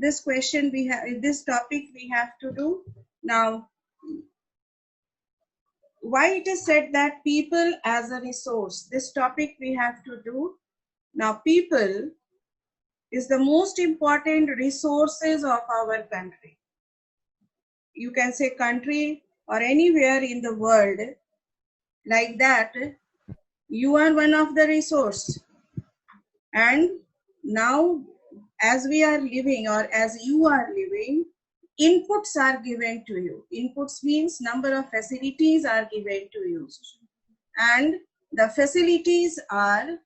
this question we have, this topic we have to do. Now, why it is said that people as a resource, this topic we have to do. Now, people is the most important resources of our country. You can say country or anywhere in the world like that, you are one of the resource. And now as we are living or as you are living, inputs are given to you. Inputs means number of facilities are given to you. And the facilities are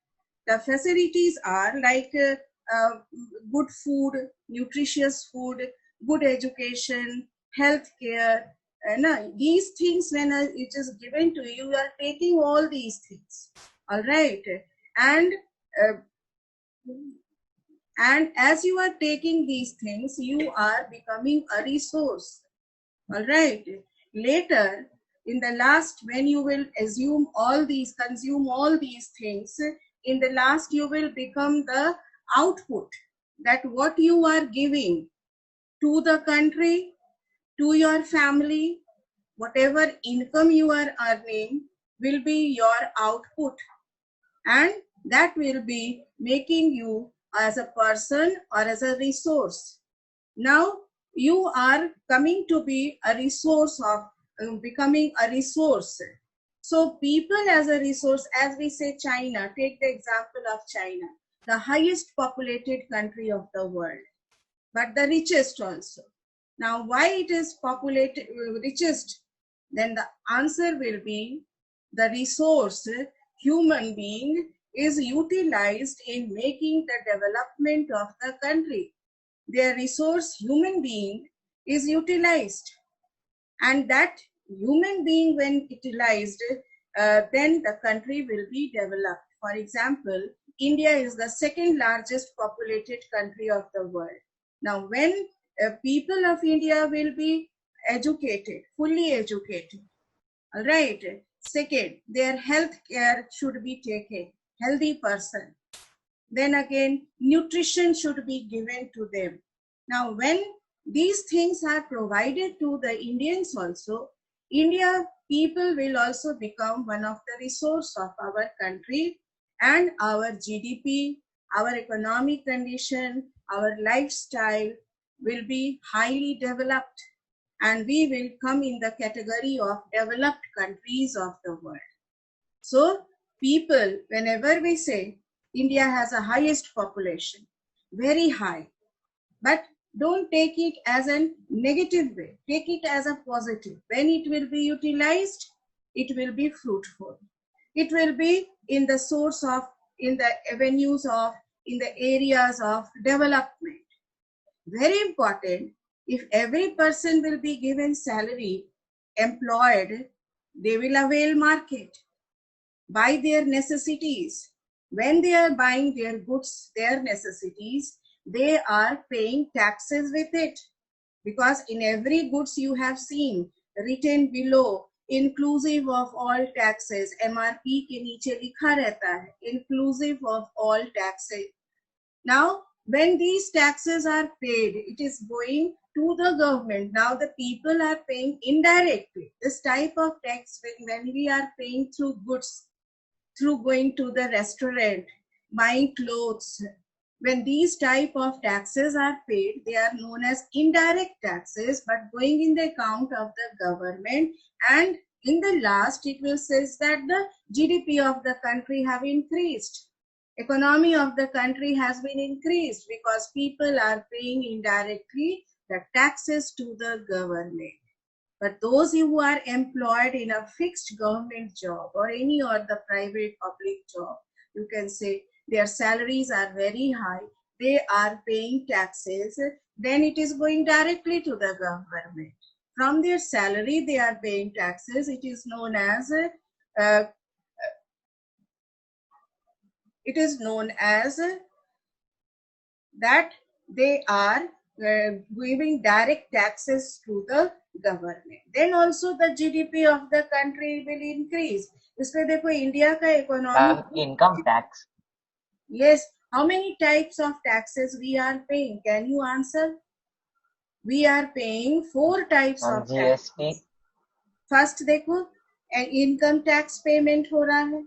like good food, nutritious food, good education, health care. These things, when it is given to you, you are taking all these things. All right. And as you are taking these things, you are becoming a resource. All right. Later, in the last, when you will consume all these things, in the last you will become the output, that what you are giving to the country, to your family, whatever income you are earning will be your output, and that will be making you as a person or as a resource. Now you are coming to be a resource of becoming a resource. So people as a resource, as we say China, take the example of China, the highest populated country of the world, but the richest also. Now why it is populated richest? Then the answer will be the resource human being is utilized in making the development of the country. Their resource human being is utilized, and that human being when utilized, then the country will be developed. For example, India is the second largest populated country of the world. Now when people of India will be educated, fully educated, all right. Second, their health care should be taken, healthy person. Then again, nutrition should be given to them. Now, when these things are provided to the Indians also, India people will also become one of the resource of our country, and our GDP, our economic condition, our lifestyle will be highly developed, and we will come in the category of developed countries of the world. So people, whenever we say India has a highest population, very high, but don't take it as a negative way. Take it as a positive. When it will be utilized, it will be fruitful. It will be in the source of, in the avenues of, in the areas of development. Very important. If every person will be given salary, employed, they will avail market, buy their necessities. When they are buying their goods, their necessities, they are paying taxes with it. Because in every goods you have seen written below, inclusive of all taxes, MRP के नीचे लिखा रहता है, inclusive of all taxes. Now, when these taxes are paid, it is going to the government. Now the people are paying indirectly. This type of tax, when we are paying through goods, through going to the restaurant, buying clothes, when these type of taxes are paid, they are known as indirect taxes, but going in the account of the government. And in the last, it will say that the GDP of the country have increased. Economy of the country has been increased because people are paying indirectly the taxes to the government. But those who are employed in a fixed government job or any other private public job, you can say their salaries are very high, they are paying taxes, then it is going directly to the government. From their salary, they are paying taxes. It is known as that they are giving direct taxes to the government. Then also the GDP of the country will increase. इसलिए देखो India का economy. Income tax. Yes. How many types of taxes we are paying? Can you answer? we are paying 4 types ma'am of GST taxes. First देखो income tax payment हो रहा है.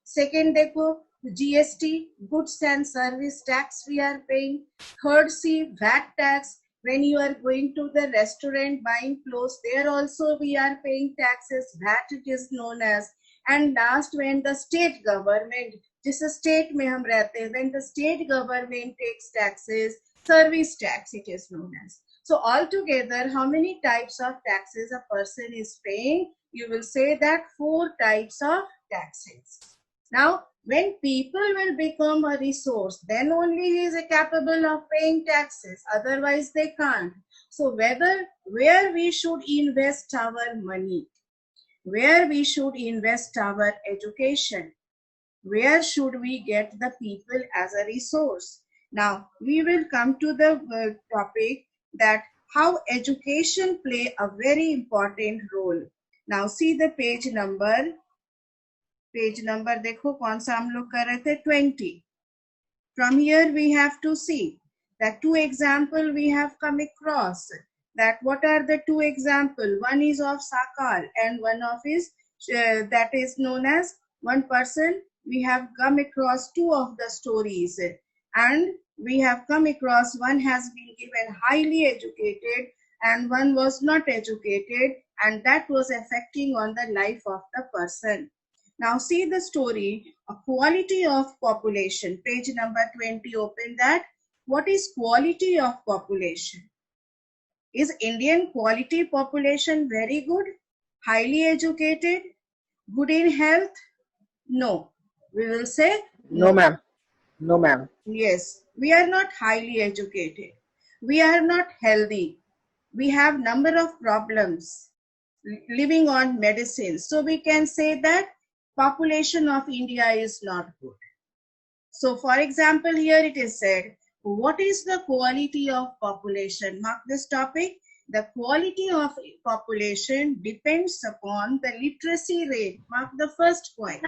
Second देखो GST goods and service tax we are paying. Third see VAT tax when you are going to the restaurant buying clothes, there also we are paying taxes, VAT it is known as. And last, when the state government, जिस state में हम रहते हैं, when the state government takes taxes, service tax it is known as. So altogether, how many types of taxes a person is paying? You will say that 4 types of taxes. Now, when people will become a resource, then only he is capable of paying taxes. Otherwise, they can't. So where we should invest our money, where we should invest our education, where should we get the people as a resource? Now, we will come to the topic that how education play a very important role. Now, see the page number देखो कौन सा हम लोग कर रहे थे 20. From here we have to see that 2 example we have come across. That what are the 2 example? One is of Sakal and one of is that is known as one person. We have come across 2 of the stories, and we have come across one has been given highly educated and one was not educated, and that was affecting on the life of the person. Now see the story, a quality of population, page number 20, open that. What is quality of population? Is Indian quality population very good, highly educated, good in health? No. We will say No ma'am. No ma'am. yes, we are not highly educated. We are not healthy. We have number of problems living on medicines. So we can say that population of India is not good. So for example, here it is said, what is the quality of population? Mark this topic. The quality of population depends upon the literacy rate. Mark the first point.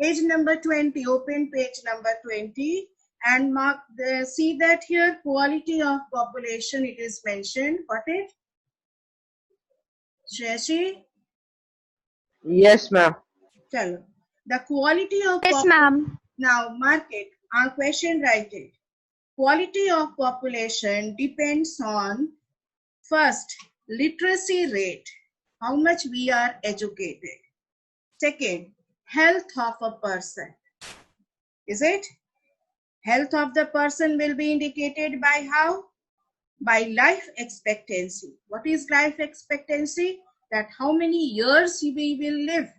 Page number 20, open page number 20 and mark the, see that here quality of population it is mentioned. Got it? Shreyashi? Yes ma'am. Chalo. The quality of Yes, ma'am. now mark it. Our question write it. Quality of population depends on first literacy rate, how much we are educated. Second, health of a person. Is it? Health of the person will be indicated by how? By life expectancy. What is life expectancy? That how many years we will live.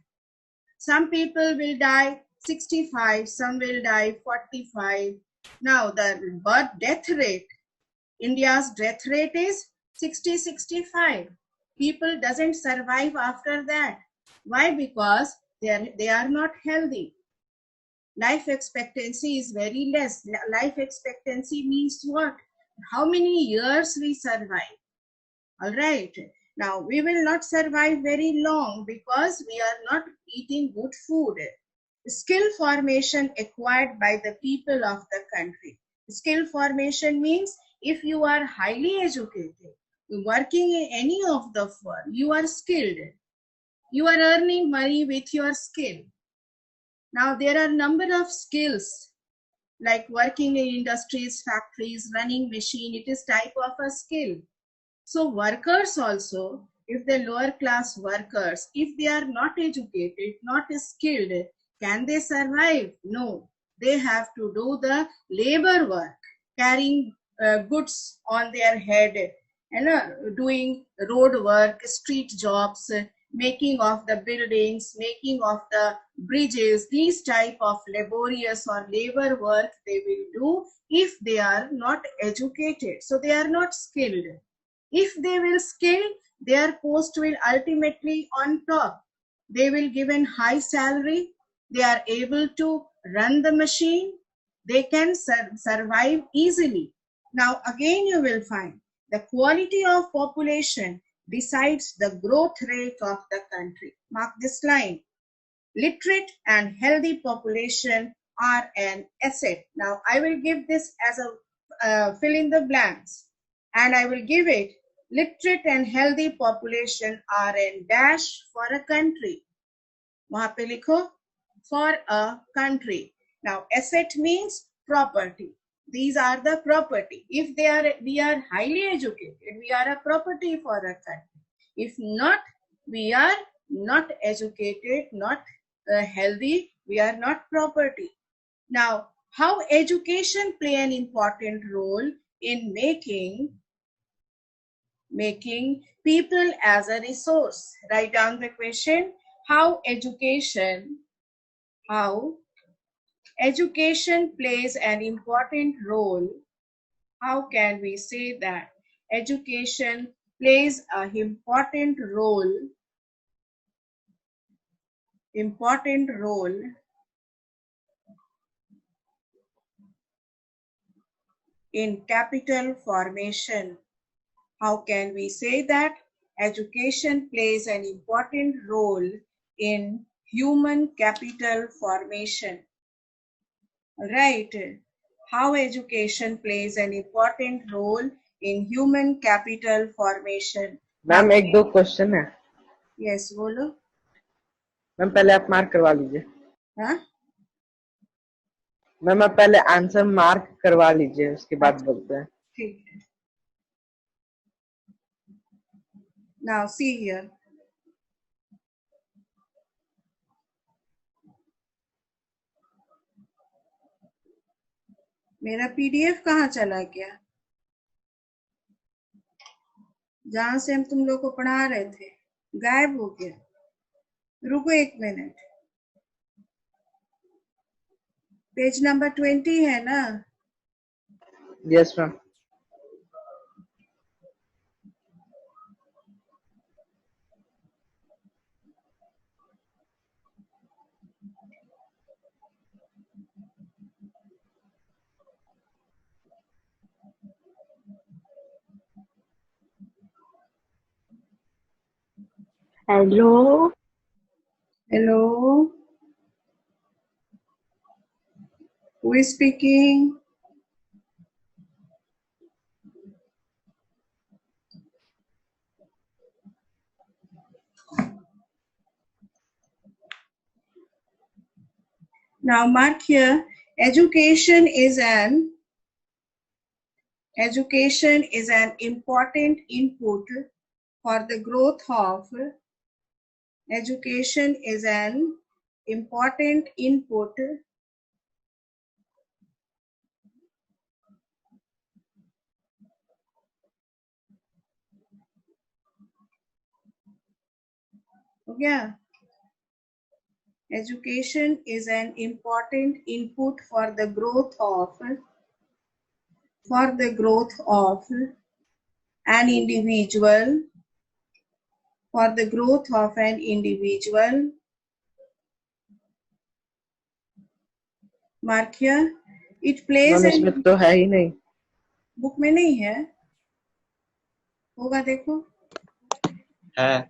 Some people will die 65, some will die 45. Now the death rate, India's death rate is 60-65. People doesn't survive after that. Why? Because they are not healthy. Life expectancy is very less. Life expectancy means what? How many years we survive. All right. Now, we will not survive very long because we are not eating good food. Skill formation acquired by the people of the country. Skill formation means if you are highly educated, working in any of the firm, you are skilled. You are earning money with your skill. Now, there are number of skills like working in industries, factories, running machine. It is type of a skill. So workers also, if the lower class workers, if they are not educated, not skilled, can they survive? No, they have to do the labor work, carrying goods on their head, and doing road work, street jobs, making of the buildings, making of the bridges. These type of laborious or labor work they will do if they are not educated. So they are not skilled. If they will skill, their post will ultimately on top. They will given high salary. They are able to run the machine. They can survive easily. Now again you will find the quality of population decides the growth rate of the country. Mark this line. Literate and healthy population are an asset. Now I will give this as a fill in the blanks, and I will give it. Literate and healthy population are in dash for a country. वहां पे लिखो for a country. Now asset means property. These are the property. If we are highly educated, we are a property for a country. If not, we are not educated, not healthy, we are not property. Now, how education play an important role in making people as a resource? Write down the question. How education plays an important role. How can we say that education plays an important role in capital formation? How can we say that education plays an important role in human capital formation? Right. How education plays an important role in human capital formation? Ma'am एक दो question है. Yes, बोलो. Ma'am पहले आप mark करवा लीजिए. हाँ? Ma'am आप पहले आंसर मार्क करवा लीजिए, उसके बाद बोलते हैं. ठीक है. Now see here. मेरा पीडीएफ कहाँ चला गया? जहां से हम तुम लोग को पढ़ा रहे थे, गायब हो गया. रुको एक मिनट. पेज नंबर 20 है ना? Yes ma'am. Hello. Hello. Who is speaking? Now mark here, education is an important input for the growth of education is an important input हो गया. Education is an important input for the growth of an individual, Mark here. It plays ma'am इसमें तो है ही नहीं. Book में नहीं है, होगा देखो. है.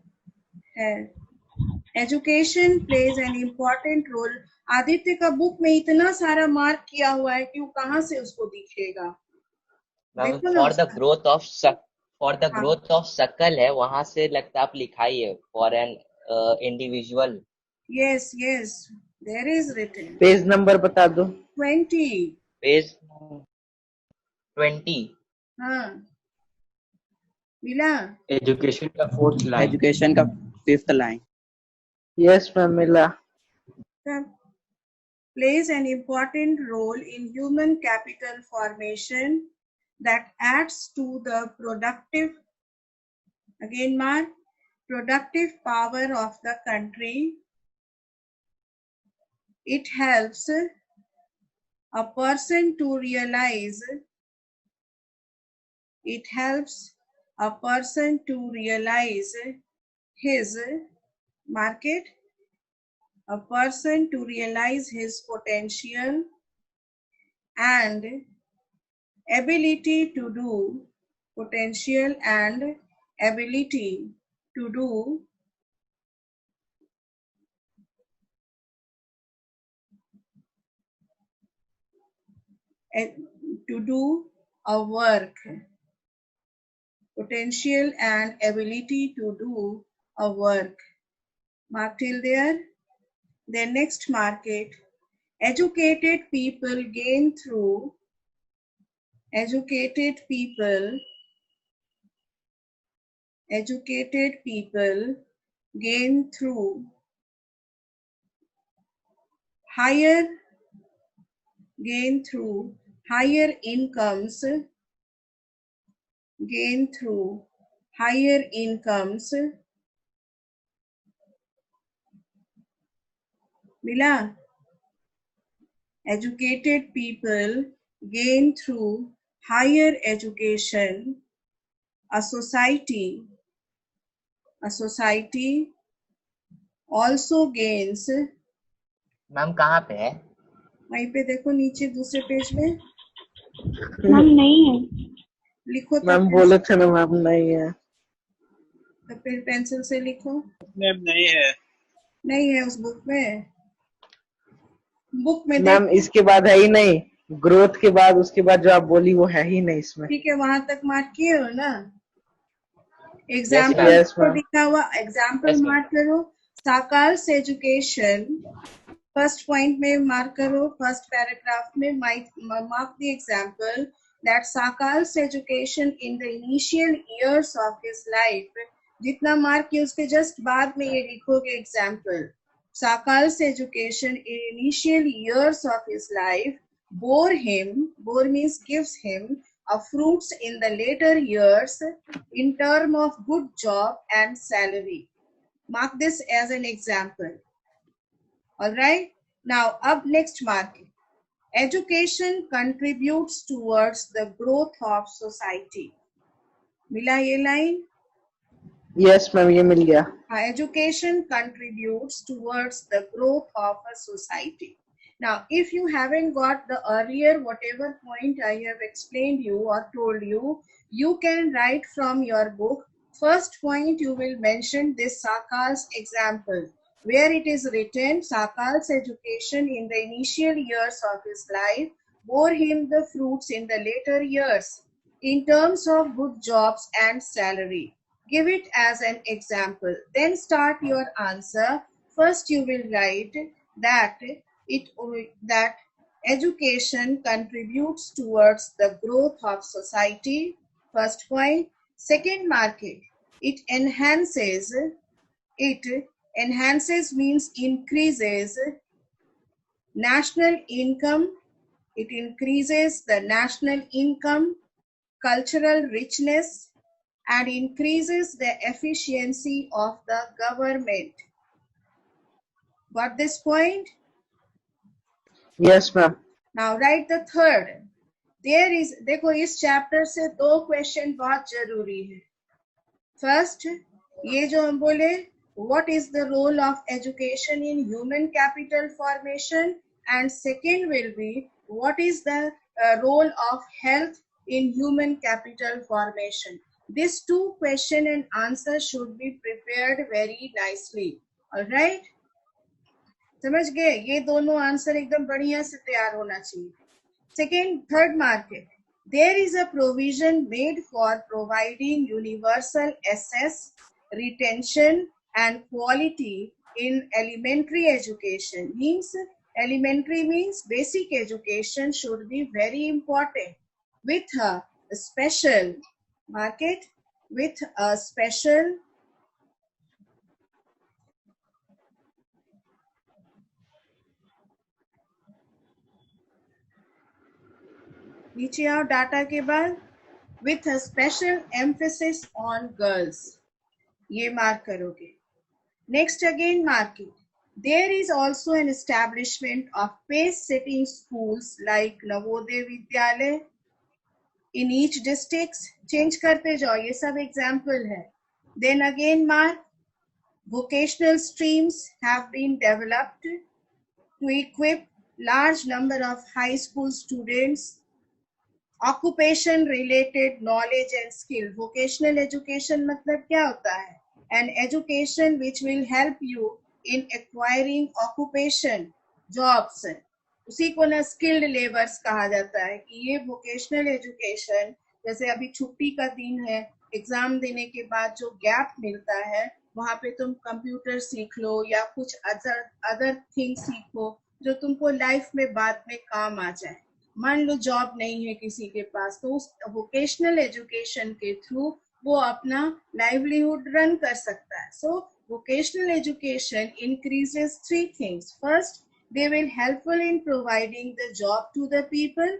Education plays an important role. Aditya का बुक में इतना सारा मार्क किया हुआ है कि वो कहाँ से उसको दिखेगा? देखो ना. फॉर द ग्रोथ ऑफ सकल है, वहां से लगता आप लिखाई है for an individual. Yes yes, there is written. Page number बता दो. 20. पेज 20. हाँ मिला. एजुकेशन का 4th लाइन. एजुकेशन का 5th लाइन. यस मैम मिला. Plays an important role in human capital formation that adds to the productive power of the country. It helps a person to realize his market, a person to realize his potential and ability to do a work. Potential and ability to do a work. Mark till there. Then next mark it. Educated people gain through. Educated people gain through higher incomes, मिला? Educated people gain through higher education. A society also gains. Ma'am कहाँ पे है? वहीं पे देखो नीचे दूसरे page में मैम नहीं है। लिखो मैम तब बोले थे ना मैम नहीं है। तो फिर पेंसिल से लिखो। मैम नहीं है उस बुक में। बुक में मैम देखो। इसके बाद है ही नहीं, ग्रोथ के बाद उसके बाद जो आप बोली वो है ही नहीं इसमें। ठीक है, वहां तक मार्क किए हो ना? Yes, example ma'am. लिखा हुआ एग्जाम्पल Yes, ma'am. मार्क करो। साकाल्स एजुकेशन फर्स्ट पॉइंट में मार्क करो। फर्स्ट पैराग्राफ में मार्क द एग्जाम्पल दैट साकाल्स education in the initial years of his life. जितना मार्क किया उसके जस्ट बाद में ये लिखोगे एग्जाम्पल। साकाल्स education in initial years of his life bore means gives him a fruits in the later years in term of good job and salary. Mark this as an example. All right. Now, up next mark. Education contributes towards the growth of society. मिला ये line? Yes ma'am ये मिल गया। Education contributes towards the growth of a society. Now, if you haven't got the earlier whatever point I have explained you or told you, you can write from your book. First point you will mention this Sakal's example, where it is written, Sakal's education in the initial years of his life bore him the fruits in the later years in terms of good jobs and salary. Give it as an example. Then start your answer. First you will write that education contributes towards the growth of society. First point. Second mark it. It enhances means increases national income. It increases the national income, cultural richness, and increases the efficiency of the government. Got this point? Yes ma'am. Now write the third. There is, देखो इस chapter से 2 question बहुत जरूरी है। First ये जो हम बोले what is the role of education in human capital formation, and second will be what is the role of health in human capital formation. These 2 question and answer should be prepared very nicely. All right? समझ गए? ये दोनों answer एकदम बढ़िया से तैयार होना चाहिए। सेकेंड थर्ड मार्क है, there is a provision made for providing universal access, retention and quality in elementary education. Means elementary means basic education should be very important with a special market, with a special नीचे आओ data के बाद, with a special emphasis on girls. ये mark करोगे। Next again marking, there is also an establishment of pace setting schools like Navodaya Vidyalaya in each districts. Change करते जाओ, ये सब एग्जाम्पल है। then again mark, vocational streams have been developed to equip large number of high school students. Occupation related knowledge and skill. Vocational education मतलब क्या होता है? An education which will help you in acquiring occupation, jobs. उसी को ना skilled labours कहा जाता है कि ये वोकेशनल एजुकेशन, जैसे अभी छुट्टी का दिन है, एग्जाम देने के बाद जो गैप मिलता है वहां पे तुम कंप्यूटर सीख लो या कुछ अदर थिंग सीखो जो तुमको लाइफ में बाद में काम आ जाए। मान लो जॉब नहीं है किसी के पास, तो उस वोकेशनल एजुकेशन के थ्रू वो अपना लाइवलीहुड रन कर सकता है। सो vocational education increases three things. First, they will helpful in providing the job to the people.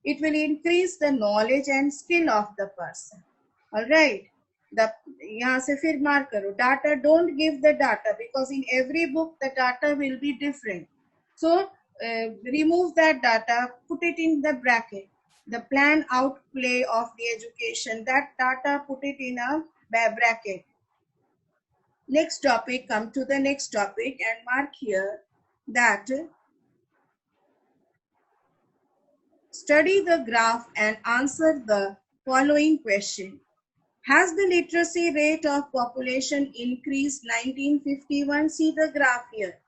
It will increase the knowledge and skill of the person. All right. यहाँ से फिर mark करो, data, don't give the data because in every book the data will be different. So remove that data, put it in the bracket. The plan outplay of the education, that data put it in a bracket. Next topic, come to the next topic and mark here that study the graph and answer the following question. Has the literacy rate of population increased 1951? See the graph here.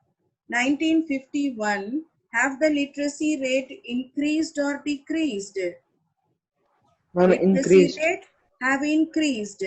1951, have the literacy rate increased or decreased? Increased. Literacy rate have increased.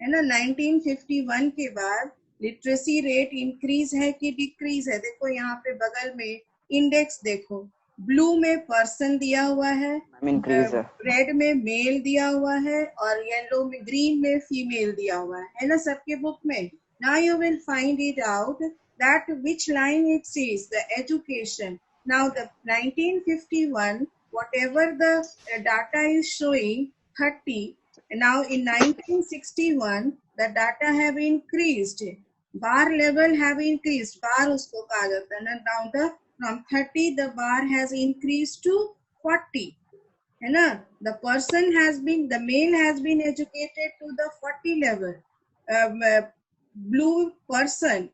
है ना, 1951 के बाद literacy rate increase है कि decrease है? देखो यहाँ पे बगल में इंडेक्स देखो, ब्लू में पर्सन दिया हुआ है, रेड में मेल दिया हुआ है और येलो में, ग्रीन में फीमेल दिया हुआ है ना सबके बुक में। Now you will find it out that which line it says the education. Now the 1951 whatever the data is showing 30. Now in 1961 the data have increased, bar level have increased, bar usko kaha jata hai na, now the from 30 the bar has increased to 40 है ना। the person has been, the male has been educated to the 40 level, blue person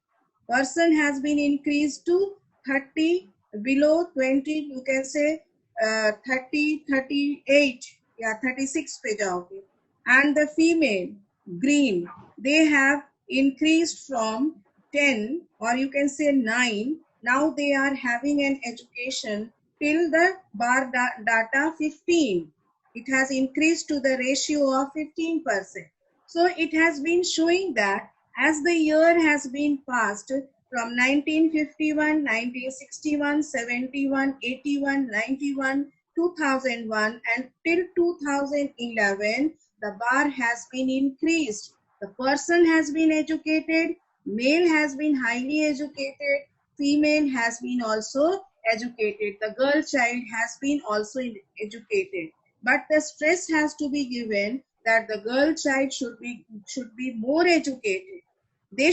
has been increased to 30, below 20 you can say 30, 38 या 36 पे जाओगे। and the female green, they have increased from 10 or you can say 9, now they are having an education till the bar data 15. It has increased to the ratio of 15%. So it has been showing that as the year has been passed from 1951, 1961, 71, 81, 91, 2001 and till 2011, the bar has been increased. The person has been educated, male has been highly educated, female has been also educated, the girl child has been also educated. But the stress has to be given that the girl child should be more educated. They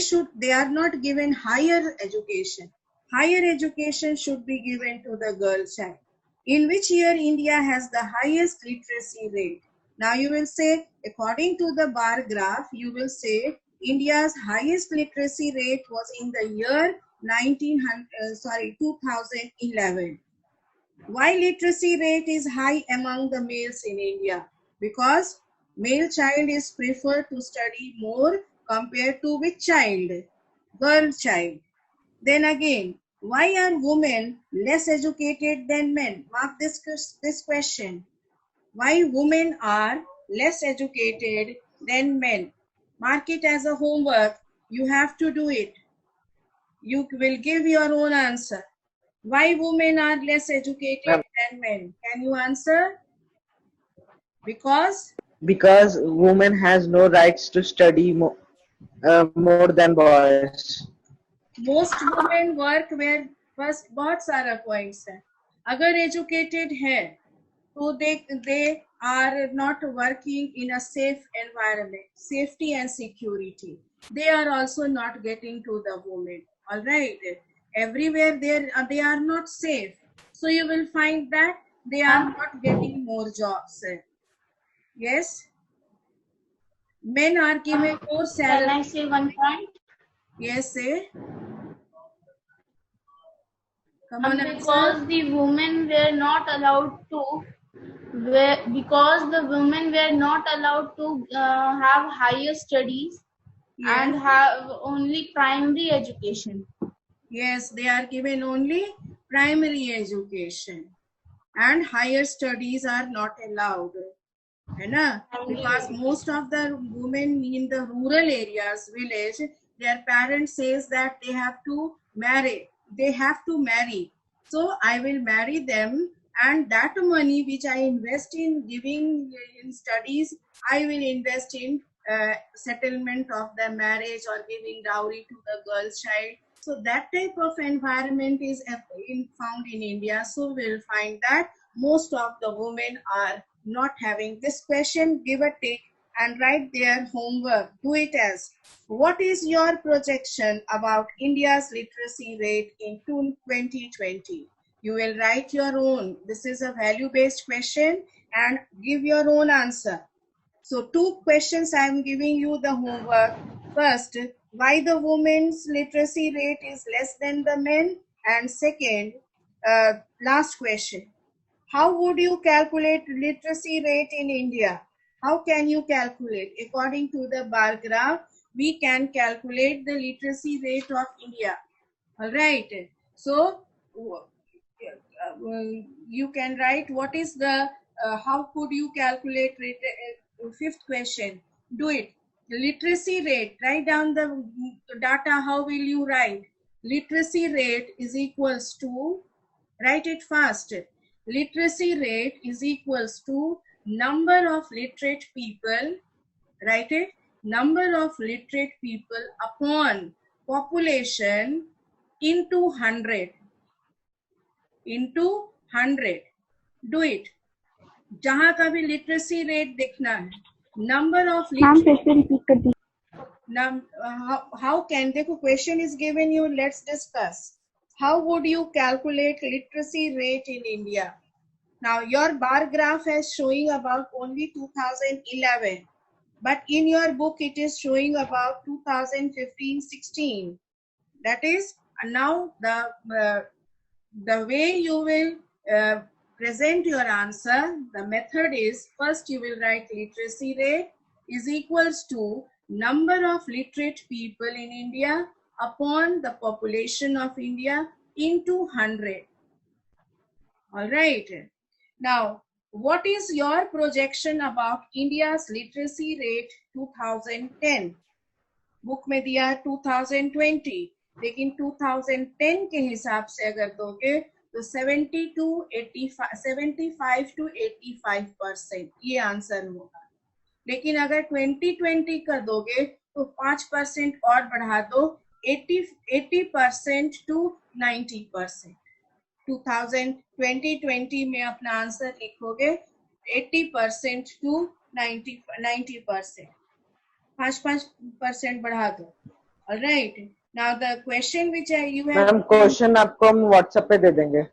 are not given higher education. Higher education should be given to the girl child. In which year India has the highest literacy rate? Now you will say, according to the bar graph, you will say India's highest literacy rate was in the year 2011. Why literacy rate is high among the males in India? Because male child is preferred to study more compared to which child? Girl child. Then again, why are women less educated than men? Mark this question. Why women are less educated than men? Mark it as a homework. You have to do it. You will give your own answer. Why women are less educated than men? Can you answer? Because women has no rights to study more than boys. Most women work where first बहुत सारा points है। अगर educated है तो they are not working in a safe environment, safety and security. They are also not getting to the women. All right. Everywhere they are not safe. So you will find that they are not getting more jobs. Yes. Men are given more salary. Can I say one point? Yes, say. Come on, because the women were not allowed to, because the women were not allowed to have higher studies and have only primary education. Yes, they are given only primary education, and higher studies are not allowed. है ना? Because most of the women in the rural areas, village, their parents says that they have to marry. They have to marry. So I will marry them, and that money which I invest in giving in studies, I will invest in settlement of the marriage or giving dowry to the girl's child. So that type of environment is found in India. So we'll find that most of the women are not having this question. Give a tick and write their homework. Do it as, what is your projection about India's literacy rate in 2020? You will write your own. This is a value-based question and give your own answer. So 2 questions I am giving you the homework. First, why the women's literacy rate is less than the men? And second, last question. How would you calculate literacy rate in India? How can you calculate? According to the bar graph, we can calculate the literacy rate of India. All right. So you can write what is the, how could you calculate rate? 5th question. Do it. The literacy rate. Write down the data. How will you write? Literacy rate is equals to, write it fast. Literacy rate is equals to number of literate people, write it, number of literate people upon population into 100. Into 100. Do it. जहां का भी literacy rate देखना है, number of literate. How can, देखो question is given you, let's discuss. How would you calculate literacy rate in India? Now your bar graph is showing about only 2011, but in your book it is showing about 2015-16. That is, now the way you will present your answer, the method is, first you will write literacy rate is equals to number of literate people in India upon the population of India into 100. All right. Now, what is your projection about India's literacy rate 2010? Book में दिया 2020, लेकिन 2010 के हिसाब से अगर दोगे तो 75 to 85% ये आंसर होगा. लेकिन अगर 2020 का दोगे तो 5% और बढ़ा दो, 80% to 90%. 2020 में अपना आंसर लिखोगे 80% to 90%. 5% बढ़ा दो. All right. Now the question which you have. Ma'am question आपको हम व्हाट्सएप पे दे देंगे.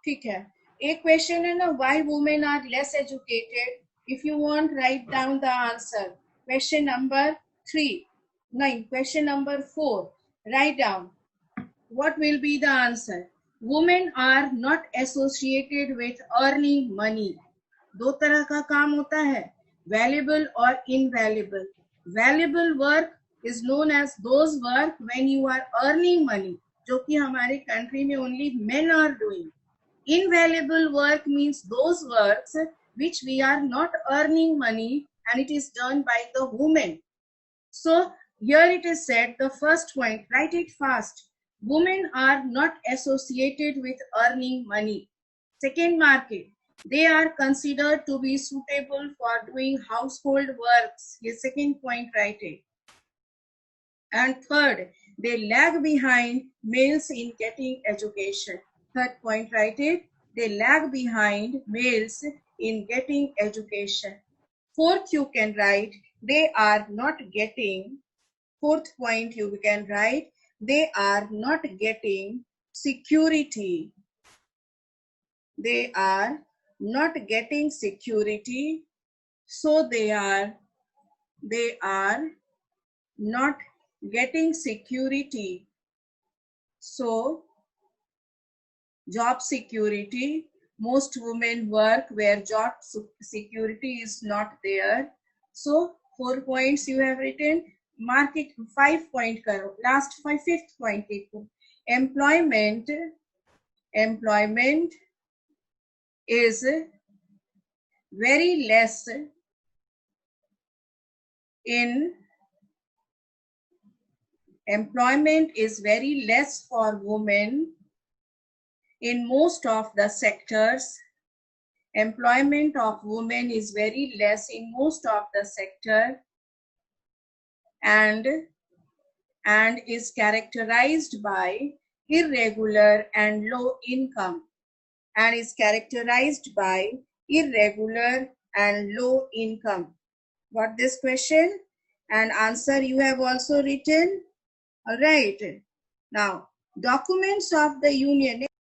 ठीक है. एक क्वेश्चन है ना, why women are less educated? If you want, write down the answer. Question number 3. Question number 4. Write down. What will be the answer? Women are not associated with earning money. दो तरह का काम होता है, valuable और invaluable. Valuable work is known as those work when you are earning money, जो कि हमारे country में only men are doing. Invaluable work means those works which we are not earning money and it is done by the women. So here it is said, the first point, write it fast. Women are not associated with earning money. Second, mark it. They are considered to be suitable for doing household works. Ye second point, write it. And third, they lag behind males in getting education. Third point, write it. They lag behind males in getting education. Fourth, you can write, they are not getting. Fourth point, you can write, they are not getting security. They are not getting security. So they are not getting security. So job security, most women work where job security is not there. So 4 points you have written. Mark it 5 point karo. Last 5th point. Employment employment is very less in for women in most of the sectors. Employment of women is very less in most of the sector and is characterized by irregular and low income. And is characterized by irregular and low income. Got this question? And answer you have also written. All right. Now, documents of the union.